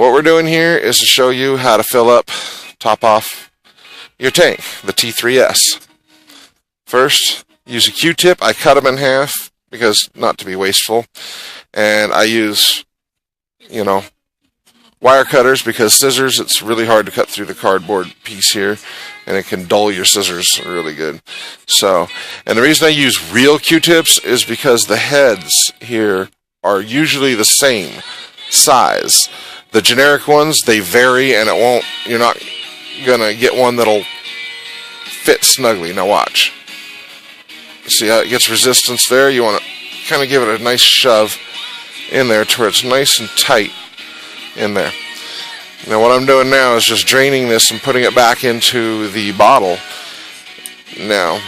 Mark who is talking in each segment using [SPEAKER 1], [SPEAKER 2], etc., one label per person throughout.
[SPEAKER 1] What we're doing here is to show you how to fill up, top off your tank, the T3S. First, use a Q-tip. I cut them in half because not to be wasteful, and I use, wire cutters because scissors, it's really hard to cut through the cardboard piece here, and it can dull your scissors really good. So, and the reason I use real Q-tips is because the heads here are usually the same size. The generic ones, they vary, and you're not gonna get one that'll fit snugly. Now watch. See how it gets resistance there? You want to kind of give it a nice shove in there to where it's nice and tight in there. Now what I'm doing now is just draining this and putting it back into the bottle. Now,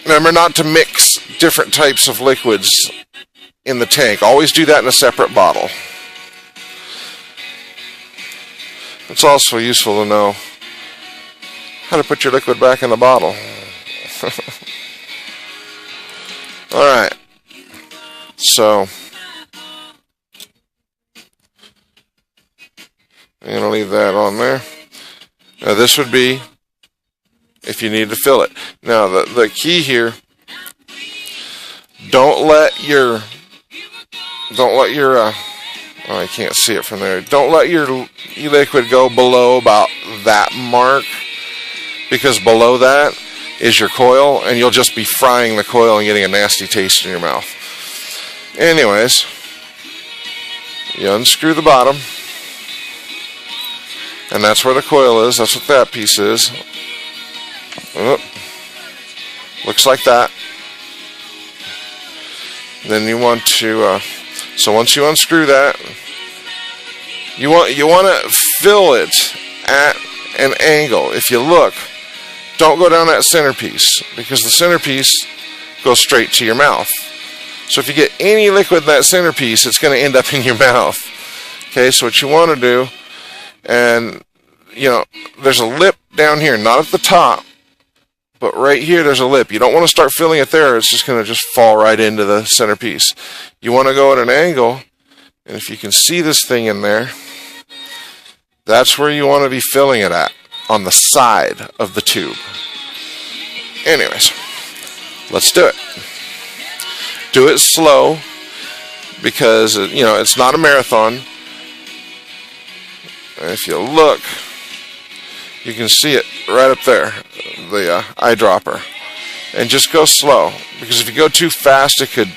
[SPEAKER 1] remember not to mix different types of liquids in the tank. Always do that in a separate bottle. It's also useful to know how to put your liquid back in the bottle. Alright, so I'm going to leave that on there. Now this would be if you need to fill it. Now the key here, don't let your I can't see it from there. Don't let your liquid go below about that mark, because below that is your coil, and you'll just be frying the coil and getting a nasty taste in your mouth. Anyways, you unscrew the bottom, and that's where the coil is. That's what that piece is. Looks like that. Then you want to so once you unscrew that, you want to fill it at an angle. If you look, don't go down that centerpiece, because the centerpiece goes straight to your mouth. So if you get any liquid in that centerpiece, it's going to end up in your mouth. Okay, so what you want to do, and there's a lip down here, not at the top, but right here there's a lip. You don't want to start filling it there. It's just going to fall right into the centerpiece. You want to go at an angle, and if you can see this thing in there, that's where you want to be filling it at, on the side of the tube. Anyways, let's do it. Do it slow, because it's not a marathon. And if you look, you can see it right up there, the eyedropper. And just go slow, because if you go too fast, it could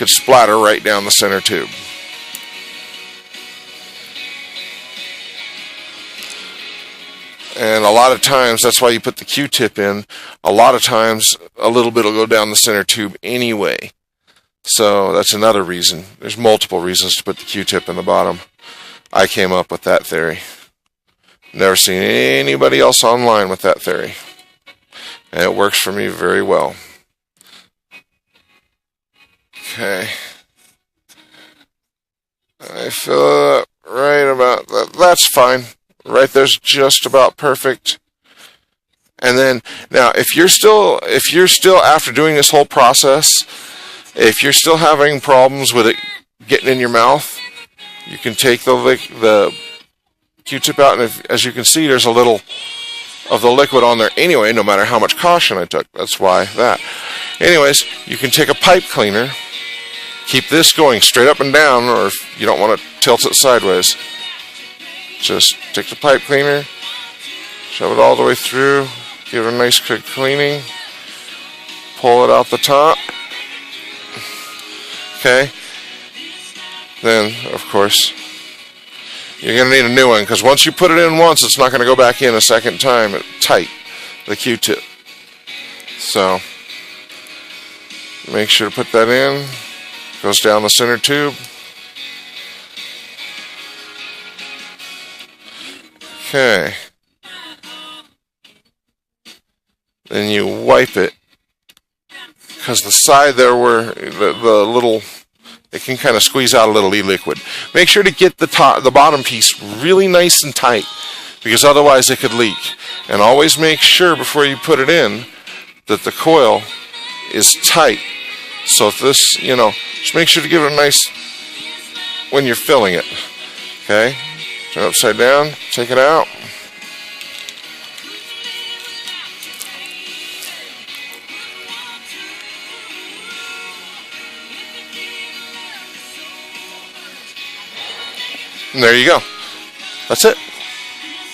[SPEAKER 1] splatter right down the center tube. And a lot of times, that's why you put the Q-tip in. A lot of times, a little bit will go down the center tube anyway. So that's another reason. There's multiple reasons to put the Q-tip in the bottom. I came up with that theory. Never seen anybody else online with that theory. And it works for me very well. Okay. I fill it up right about that. That's fine. Right there's just about perfect. And then now if you're still after doing this whole process, if you're still having problems with it getting in your mouth, you can take the Q-tip out, and as you can see, there's a little of the liquid on there anyway, no matter how much caution I took. That's why that. Anyways, you can take a pipe cleaner, keep this going straight up and down, or if you don't want to tilt it sideways, just take the pipe cleaner, shove it all the way through, give it a nice quick cleaning, pull it out the top. Okay. Then, of course, you're going to need a new one, because once you put it in once, it's not going to go back in a second time. It's tight, the Q-tip. So, make sure to put that in. Goes down the center tube. Okay. Then you wipe it, because the side there where the little, it can kind of squeeze out a little e-liquid. Make sure to get the bottom piece really nice and tight, because otherwise it could leak. And always make sure before you put it in that the coil is tight. So if this, just make sure to give it a nice when you're filling it. Okay, turn it upside down, take it out. And there you go. That's it.